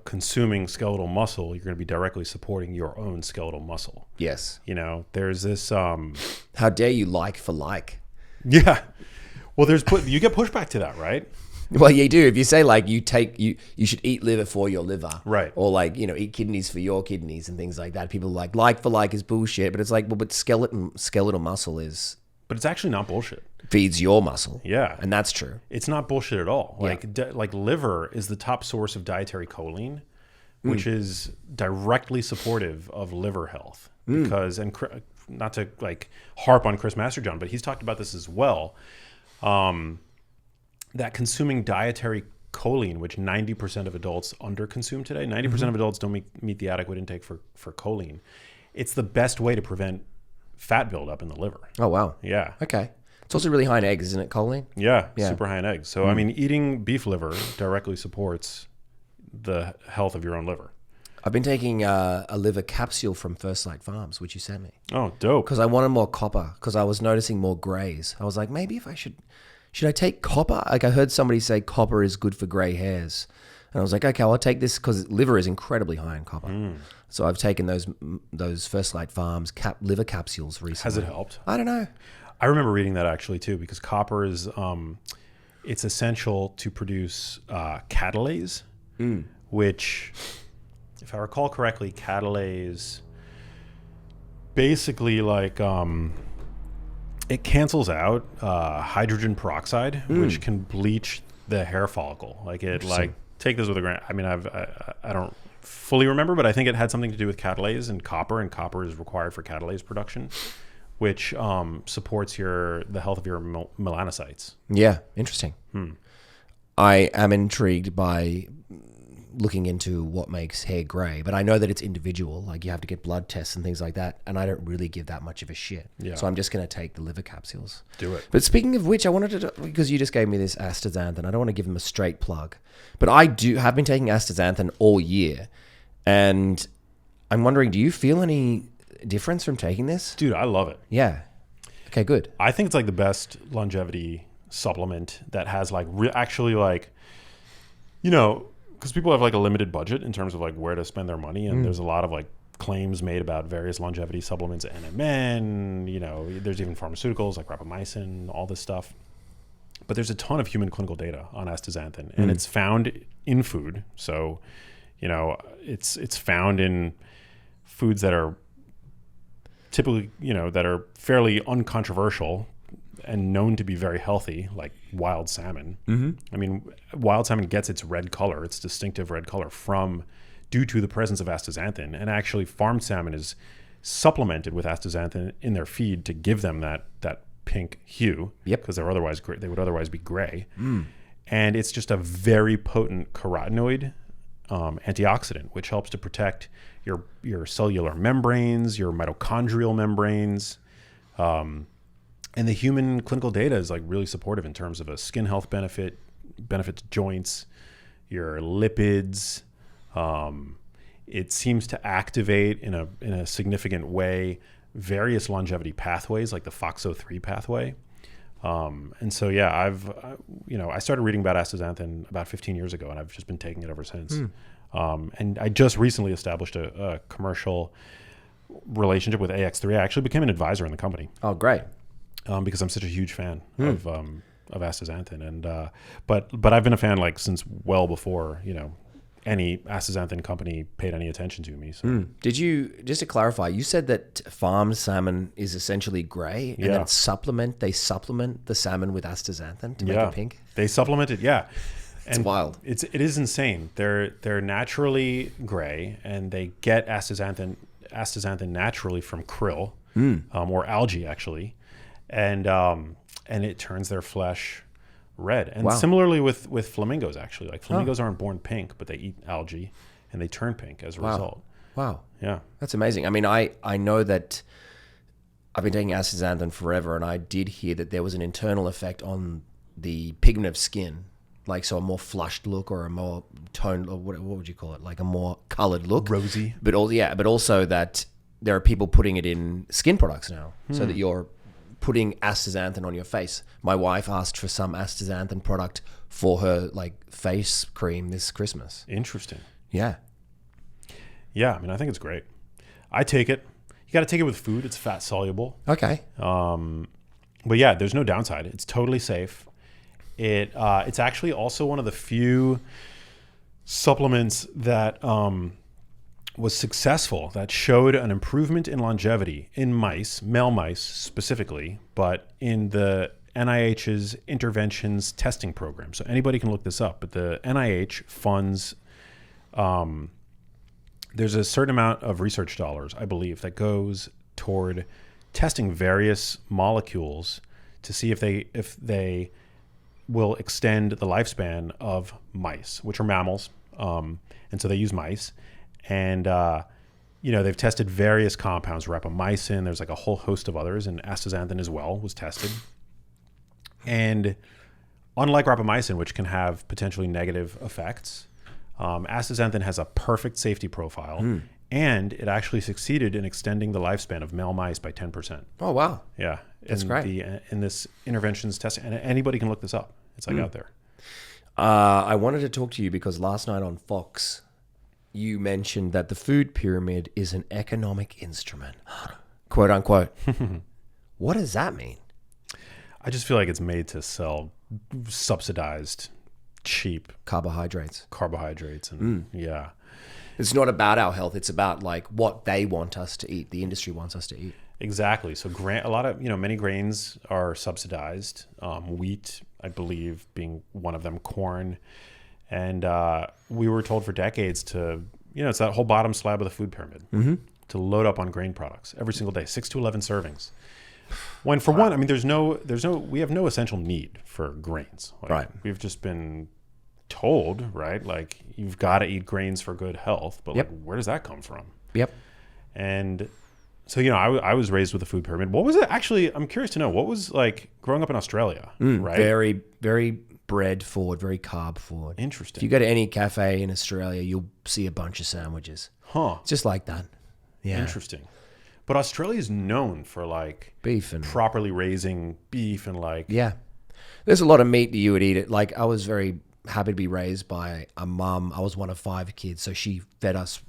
consuming skeletal muscle, you're going to be directly supporting your own skeletal muscle. Yes. There's this, how dare you like for like? Yeah. Well, you get pushback to that, right? Well, you do. If you say like you should eat liver for your liver, right? Or like eat kidneys for your kidneys and things like that. People like for like is bullshit, but it's like, well, but skeletal muscle is. But it's actually not bullshit. Feeds your muscle. Yeah, and that's true. It's not bullshit at all. Like liver is the top source of dietary choline, which is directly supportive of liver health. Because not to like harp on Chris Masterjohn, but he's talked about this as well. That consuming dietary choline, which 90% of adults underconsume today, 90% of adults don't meet the adequate intake for choline. It's the best way to prevent fat buildup in the liver. Oh, wow. Yeah. Okay. It's also really high in eggs, isn't it, choline? Yeah, super high in eggs. So, eating beef liver directly supports the health of your own liver. I've been taking a liver capsule from First Light Farms, which you sent me. Oh, dope. Because I wanted more copper, because I was noticing more grays. I was like, maybe if I should I take copper? Like I heard somebody say copper is good for gray hairs. And I was like, okay, I'll take this because liver is incredibly high in copper. So I've taken those First Light Farms liver capsules recently. Has it helped? I don't know. I remember reading that actually too, because copper is it's essential to produce catalase, which, if I recall correctly, catalase basically like it cancels out hydrogen peroxide, which can bleach the hair follicle. Like it, like take this with a grain. I mean, I don't fully remember, but I think it had something to do with catalase and copper is required for catalase production, which supports the health of your melanocytes. Yeah, interesting. I am intrigued by looking into what makes hair gray, but I know that it's individual. Like you have to get blood tests and things like that, and I don't really give that much of a shit. Yeah. So I'm just going to take the liver capsules. Do it. But speaking of which, I wanted to, because you just gave me this astaxanthin, I don't want to give him a straight plug, but I have been taking astaxanthin all year, and I'm wondering, do you feel any difference from taking this? Dude, I love it. Yeah. Okay, good. I think it's like the best longevity supplement that has like actually like, because people have like a limited budget in terms of like where to spend their money, and there's a lot of like claims made about various longevity supplements, NMN, there's even pharmaceuticals like rapamycin, all this stuff. But there's a ton of human clinical data on astaxanthin, and it's found in food. So, it's found in foods that are typically, that are fairly uncontroversial and known to be very healthy, like wild salmon. I mean, wild salmon gets its red color, its distinctive red color, due to the presence of astaxanthin. And actually, farmed salmon is supplemented with astaxanthin in their feed to give them that pink hue. Yep. Because they would otherwise be gray. And it's just a very potent carotenoid antioxidant, which helps to protect your cellular membranes, your mitochondrial membranes. And the human clinical data is like really supportive in terms of a skin health benefit to joints, your lipids. It seems to activate in a significant way various longevity pathways, like the FOXO3 pathway. And so, yeah, I started reading about astaxanthin about 15 years ago, and I've just been taking it ever since. And I just recently established a commercial relationship with AX3. I actually became an advisor in the company. Oh, great. Because I'm such a huge fan of astaxanthin, and but I've been a fan like since well before any astaxanthin company paid any attention to me. So. Did you, just to clarify, you said that farmed salmon is essentially gray, and then they supplement the salmon with astaxanthin to make it pink? They supplement it, yeah. It's wild. It is insane. They're naturally gray, and they get astaxanthin naturally from krill or algae actually. And it turns their flesh red. And similarly with flamingos, actually. Like flamingos aren't born pink, but they eat algae and they turn pink as a result. Wow. Yeah. That's amazing. I mean, I know that I've been taking astaxanthin forever, and I did hear that there was an internal effect on the pigment of skin. Like, so a more flushed look or a more toned, or what would you call it? Like a more colored look. Rosy. But also that there are people putting it in skin products now, so that you're putting astaxanthin on your face. My wife asked for some astaxanthin product for her like face cream this Christmas. Interesting. Yeah. Yeah, I mean, I think it's great. I take it. You got to take it with food. It's fat soluble. Okay. But yeah, there's no downside. It's totally safe. It's actually also one of the few supplements that was successful, that showed an improvement in longevity in mice, male mice specifically, but in the NIH's interventions testing program. So anybody can look this up, but the NIH funds, there's a certain amount of research dollars, I believe, that goes toward testing various molecules to see if they will extend the lifespan of mice, which are mammals. And so they use mice. And, they've tested various compounds, rapamycin, there's like a whole host of others, and astaxanthin as well was tested. And unlike rapamycin, which can have potentially negative effects, astaxanthin has a perfect safety profile, and it actually succeeded in extending the lifespan of male mice by 10%. Oh, wow. Yeah. That's great. In this interventions testing, and anybody can look this up. It's like out there. I wanted to talk to you because last night on Fox, you mentioned that the food pyramid is an economic instrument, quote unquote. What does that mean? I just feel like it's made to sell subsidized, cheap carbohydrates. And yeah. It's not about our health. It's about like what they want us to eat. The industry wants us to eat. Exactly. So a lot of, many grains are subsidized. Wheat, I believe, being one of them, corn. And we were told for decades to, it's that whole bottom slab of the food pyramid, to load up on grain products every single day, 6 to 11 servings. When for one, I mean, we have no essential need for grains. Like, right. We've just been told, right? Like you've got to eat grains for good health, but like, where does that come from? Yep. And so, I was raised with a food pyramid. What was it actually? I'm curious to know, what was like growing up in Australia, right? Very, very bread forward, very carb forward. Interesting. If you go to any cafe in Australia, you'll see a bunch of sandwiches. Huh. Just like that. Yeah. Interesting. But Australia is known for like beef and properly raising beef and like. Yeah. There's a lot of meat that you would eat. It. Like I was very happy to be raised by a mum. I was one of 5 kids. So she fed us,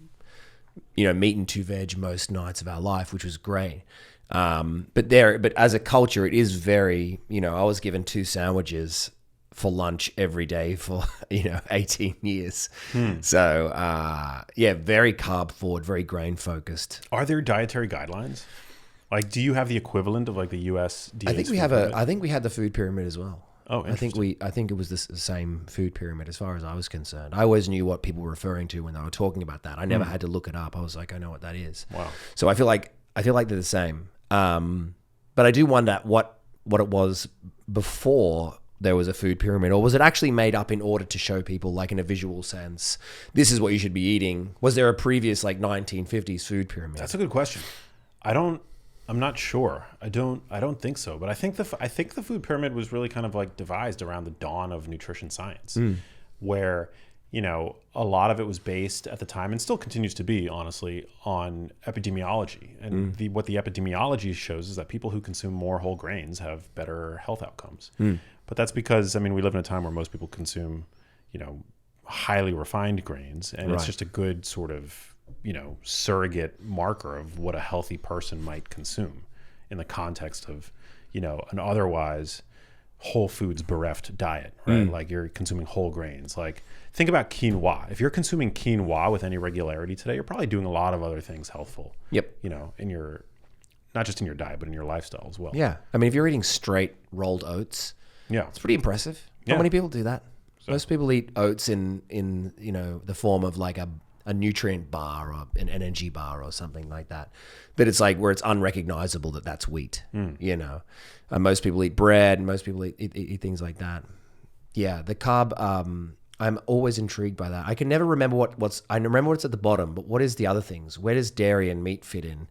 meat and 2 veg most nights of our life, which was great. But as a culture, it is very, I was given 2 sandwiches for lunch every day for 18 years. So very carb forward, very grain focused. Are there dietary guidelines? Like, do you have the equivalent of like the USDA? I think we had the food pyramid as well. Oh, interesting. I think it was the same food pyramid as far as I was concerned. I always knew what people were referring to when they were talking about that. I never had to look it up. I was like, I know what that is. Wow. So I feel like they're the same. But I do wonder what it was before there was a food pyramid, or was it actually made up in order to show people, like in a visual sense, this is what you should be eating? Was there a previous like 1950s food pyramid? That's a good question. I'm not sure. I don't think so. But I think the food pyramid was really kind of like devised around the dawn of nutrition science, where a lot of it was based at the time, and still continues to be, honestly, on epidemiology. And what the epidemiology shows is that people who consume more whole grains have better health outcomes. But that's because, we live in a time where most people consume, highly refined grains, and it's Right. just a good sort of, surrogate marker of what a healthy person might consume in the context of, an otherwise whole foods bereft diet, right? Like you're consuming whole grains. Like think about quinoa. If you're consuming quinoa with any regularity today, you're probably doing a lot of other things healthful. Yep. In your, not just in your diet, but in your lifestyle as well. Yeah. I mean, if you're eating straight rolled oats, Yeah. it's pretty impressive. Yeah. Not many people do that. Most people eat oats in the form of like a nutrient bar or an energy bar or something like that. But it's like where it's unrecognizable that that's wheat, most people eat bread and most people eat things like that. Yeah, the carb, I'm always intrigued by that. I can never remember I remember what's at the bottom, but what is the other things? Where does dairy and meat fit in?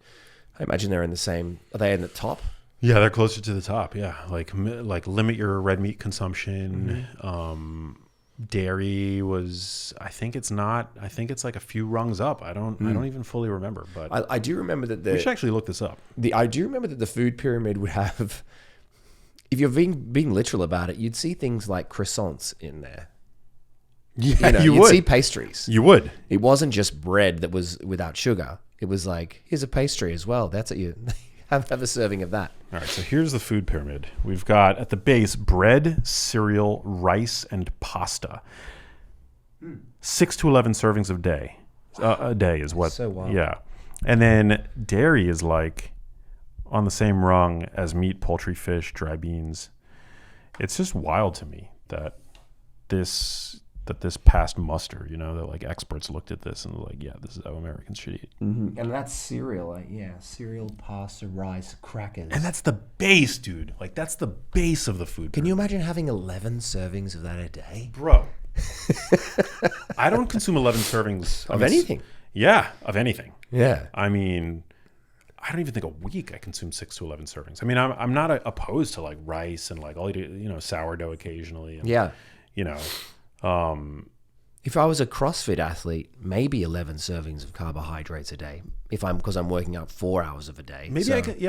I imagine they're in the same, are they in the top? Yeah, they're closer to the top. Yeah, like limit your red meat consumption. Dairy was, I think it's like a few rungs up. I don't even fully remember, but I do remember that we should actually look this up. I do remember that the food pyramid would have, if you're being literal about it, you'd see things like croissants in there. Yeah, You'd see pastries. You would. It wasn't just bread that was without sugar. It was like, here's a pastry as well. That's what you have a serving of that. All right, so here's the food pyramid. We've got at the base bread, cereal, rice, and pasta. 6 to 11 servings a day is what. So wild. Yeah, and then dairy is like on the same rung as meat, poultry, fish, dry beans. It's just wild to me that this passed muster. That like experts looked at this and were like, yeah, this is how Americans should eat. Mm-hmm. And that's cereal, cereal, pasta, rice, crackers. And that's the base, dude. Like that's the base of the food. Can you imagine having 11 servings of that a day? Bro, I don't consume 11 servings Of anything. Yeah, of anything. Yeah. I mean, I don't even think a week I consume 6 to 11 servings. I mean, I'm not opposed to like rice and like I'll eat sourdough occasionally. And, Yeah. If I was a CrossFit athlete, maybe 11 servings of carbohydrates a day. Because I'm working out 4 hours of a day. Maybe I could,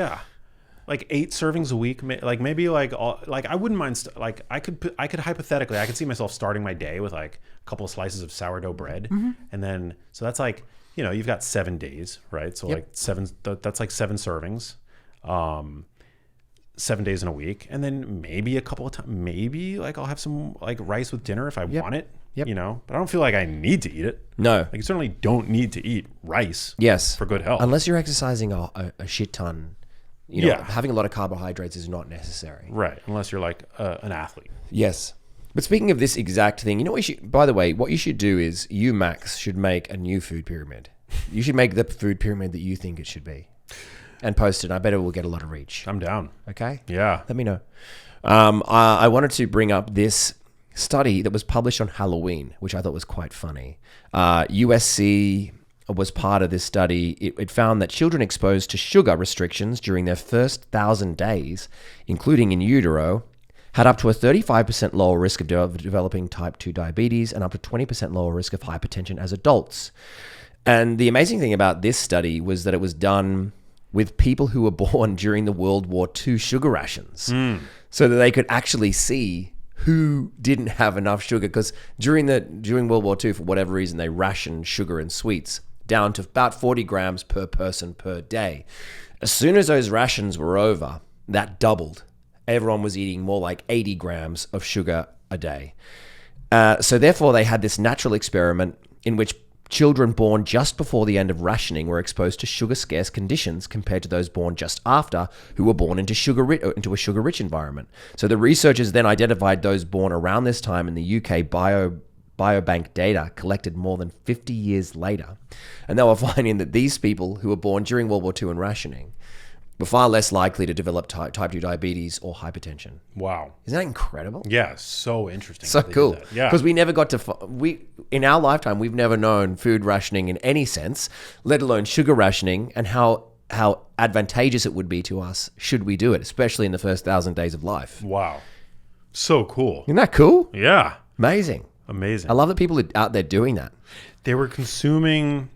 like 8 servings a week. Like maybe like I wouldn't mind. Like I could hypothetically, I could see myself starting my day with like a couple of slices of sourdough bread, and then so that's like you've got 7 days, right? So like 7. That's like 7 servings. 7 days in a week, and then maybe a couple of times, maybe like I'll have some like rice with dinner if I want it, but I don't feel like I need to eat it. No. Like you certainly don't need to eat rice. Yes. For good health. Unless you're exercising a shit ton. Having a lot of carbohydrates is not necessary. Right. Unless you're like an athlete. Yes. But speaking of this exact thing, by the way, what you should do is you, Max, should make a new food pyramid. You should make the food pyramid that you think it should be. And post it. I bet it will get a lot of reach. I'm down. Okay? Yeah. Let me know. I wanted to bring up this study that was published on Halloween, which I thought was quite funny. USC was part of this study. It found that children exposed to sugar restrictions during their first 1,000 days, including in utero, had up to a 35% lower risk of developing type 2 diabetes and up to 20% lower risk of hypertension as adults. And the amazing thing about this study was that it was done with people who were born during the World War II sugar rations, so that they could actually see who didn't have enough sugar. Because during World War II, for whatever reason, they rationed sugar and sweets down to about 40 grams per person per day. As soon as those rations were over, that doubled. Everyone was eating more like 80 grams of sugar a day. So therefore, they had this natural experiment in which children born just before the end of rationing were exposed to sugar-scarce conditions compared to those born just after, who were born into a sugar-rich environment. So the researchers then identified those born around this time in the UK biobank data collected more than 50 years later. And they were finding that these people who were born during World War II and rationing were far less likely to develop type 2 diabetes or hypertension. Wow. Isn't that incredible? Yeah, so interesting. So cool. Yeah. Because we never got to... in our lifetime, we've never known food rationing in any sense, let alone sugar rationing, and how advantageous it would be to us should we do it, especially in the first 1,000 days of life. Wow. So cool. Isn't that cool? Yeah. Amazing. Amazing. I love that people are out there doing that. They were consuming...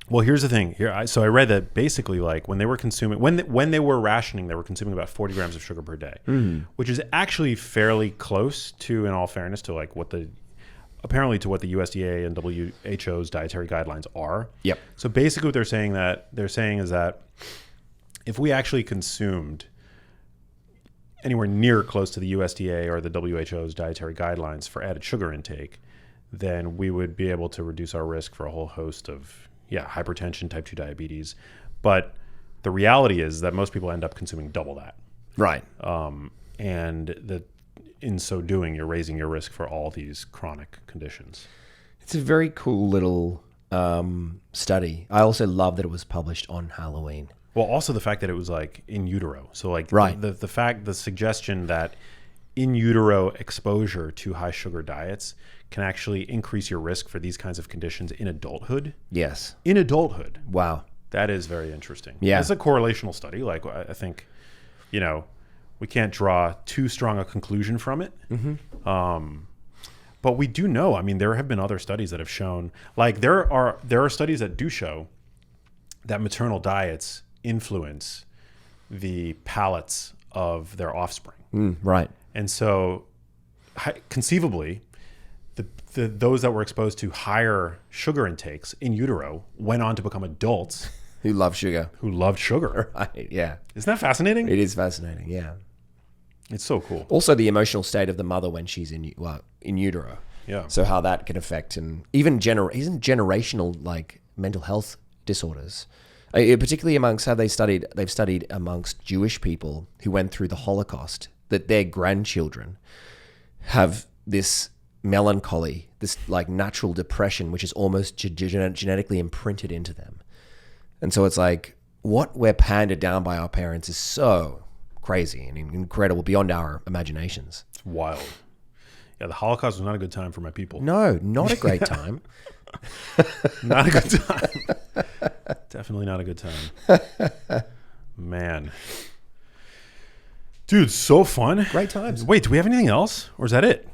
Well, here's the thing. So I read that basically, like when they were consuming, when they were rationing, they were consuming about 40 grams of sugar per day, which is actually fairly close to, in all fairness, to like what the apparently to what the USDA and WHO's dietary guidelines are. Yep. So basically what they're saying is that if we actually consumed anywhere near close to the USDA or the WHO's dietary guidelines for added sugar intake, then we would be able to reduce our risk for a whole host of, hypertension, type 2 diabetes. But the reality is that most people end up consuming double that. Right. And that in so doing, you're raising your risk for all these chronic conditions. It's a very cool little study. I also love that it was published on Halloween. Well, also the fact that it was like in utero. So like Right. the suggestion that in utero exposure to high sugar diets can actually increase your risk for these kinds of conditions in adulthood. Yes. In adulthood. Wow. That is very interesting. Yeah. It's a correlational study. Like I think, we can't draw too strong a conclusion from it. Mm-hmm. But we do know, I mean, there have been other studies that have shown, like there are studies that do show that maternal diets influence the palates of their offspring. Right. And so conceivably, those that were exposed to higher sugar intakes in utero went on to become adults Who love sugar. who loved sugar. Right. Yeah. Isn't that fascinating? It is fascinating. Yeah. It's so cool. Also, the emotional state of the mother when she's in utero. Yeah. So how that can affect and even generational like mental health disorders, particularly amongst they've studied amongst Jewish people who went through the Holocaust, that their grandchildren have this melancholy, this like natural depression, which is almost genetically imprinted into them. And so it's like what we're handed down by our parents is so crazy and incredible beyond our imaginations. It's wild. Yeah, the Holocaust was not a good time for my people. No, not a great time. Not a good time. Definitely not a good time. Man. Dude, so fun. Great times. Wait, do we have anything else? Or is that it?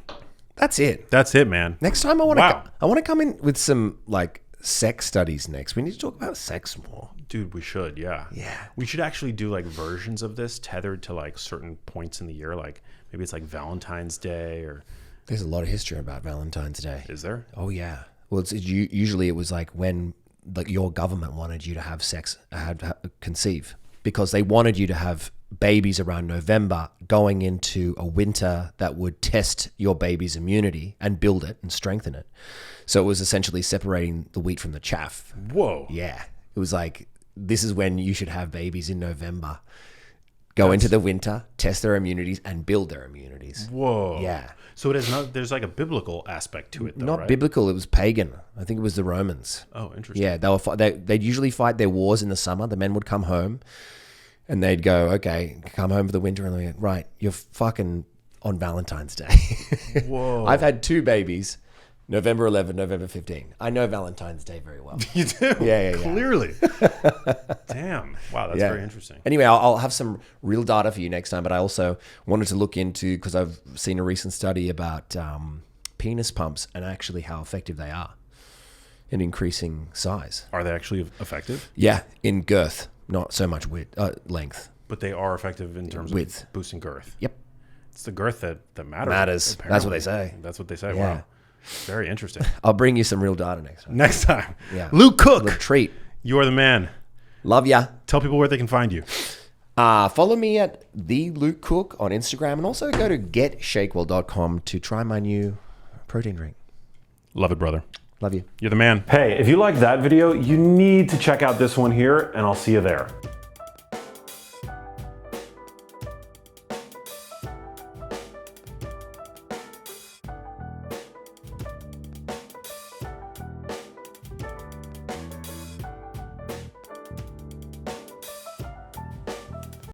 That's it. That's it, man. Next time I want Wow. to come in with some like sex studies next. We need to talk about sex more. Dude, we should, yeah. Yeah. We should actually do like versions of this tethered to like certain points in the year. Like maybe it's like Valentine's Day or... There's a lot of history about Valentine's Day. Is there? Oh yeah. Well, usually it was like when like your government wanted you to have sex, conceive, because they wanted you to have babies around November going into a winter that would test your baby's immunity and build it and strengthen it. So it was essentially separating the wheat from the chaff. Whoa. Yeah. It was like, this is when you should have babies in November. Go into the winter, test their immunities, and build their immunities. Whoa. Yeah. So there's like a biblical aspect to it, though, Not right? biblical. It was pagan. I think it was the Romans. Oh, interesting. Yeah, they'd usually fight their wars in the summer. The men would come home, and they'd go, "Okay, come home for the winter," and they'd go, "Right, you're fucking on Valentine's Day." Whoa. I've had 2 babies, November 11, November 15. I know Valentine's Day very well. You do? Yeah. Clearly. Damn. Wow, that's very interesting. Anyway, I'll have some real data for you next time, but I also wanted to look into, because I've seen a recent study about penis pumps and actually how effective they are in increasing size. Are they actually effective? Yeah, in girth, not so much length. But they are effective in terms Width. of boosting girth. Yep. It's the girth that matters. Matters. Apparently. That's what they say. That's what they say. Yeah. Wow. Very interesting. I'll bring you some real data next time. Next time. Yeah. Luke Cook. Little treat. You are the man. Love ya. Tell people where they can find you. Follow me at the Luke Cook on Instagram, and also go to getshakewell.com to try my new protein drink. Love it, brother. Love you. You're the man. Hey, if you liked that video, you need to check out this one here, and I'll see you there.